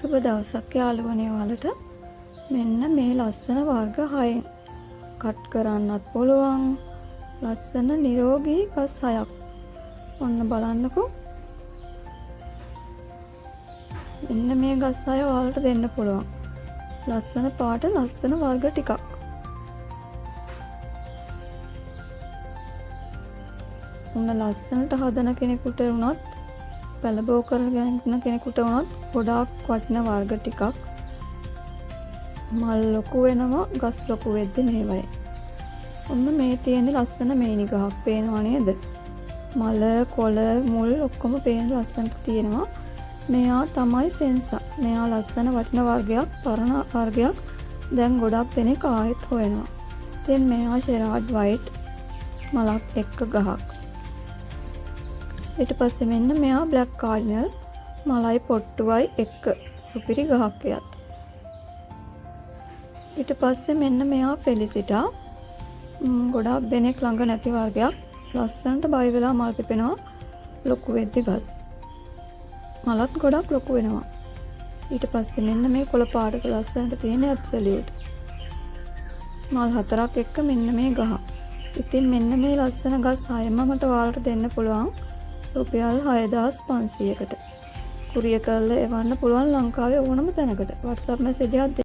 සුබ දවසක් යාළුවනේ ඔයාලට. මෙන්න මේ ලස්සන වර්ග 6න් කට් කරන්නත් පුළුවන්. ලස්සන නිරෝගී ගස් 6ක්. ඔන්න බලන්නකෝ. මෙන්න මේ ගස් 6 ඔයාලට දෙන්න පුළුවන්. ලස්සන පාට ලස්සන වර්ග ටිකක්. ඔන්න ලස්සනට හදන කෙනෙකුට වුණත් පැලබෝ කරගෙන කෙනෙකුට වුණත් ගොඩාක් වටින වර්ග ටිකක්. මල් ලොකු වෙනවා ගස් ලොකු වෙද්දී මේවයි. ඔන්න මේ තියෙන ලස්සන මේනි ගහක් පේනවා නේද? මල කොළ මුල් ඔක්කොම පේන ලස්සනට තියෙනවා. මෙයා තමයි සෙන්සා. මෙයා ලස්සන වටින වර්ගයක් පරණ වර්ගයක්. දැන් ගොඩක් දෙනෙක් ආයෙත් හොයනවා. දැන් මෙයා ෂෙරාඩ් වයිට් මලක් එක්ක ගහක්. ඊට පස්සේ මෙන්න මෙයා බ්ලැක් කාඩිනල් මලයි පොට්ටුවයි එක්ක සුපිරි ගහක් එයත්. ඊට පස්සේ මෙන්න මෙයා ෆෙලිසිටා ගොඩාක් දෙනෙක් ළඟ නැති වර්ගයක්. ලස්සනට බයි වෙලා මල් පිපෙනවා ලොකු වෙද්දි ගස්. මලත් ගොඩක් ලොකු වෙනවා. ඊට පස්සේ මෙන්න මේ කොළ පාටක ලස්සනට තියෙන ඇබ්සලියුට් මල් 4ක් එක්ක මෙන්න මේ ගහ. ඉතින් මෙන්න මේ ලස්සන ගස් 6ම මට ඔයාලට දෙන්න පුළුවන් රුපියල් 6500කට. කුරියර් කරලා එවන්න පුළුවන් ලංකාවේ ඕනම තැනකට. WhatsApp මැසේජ් එකක්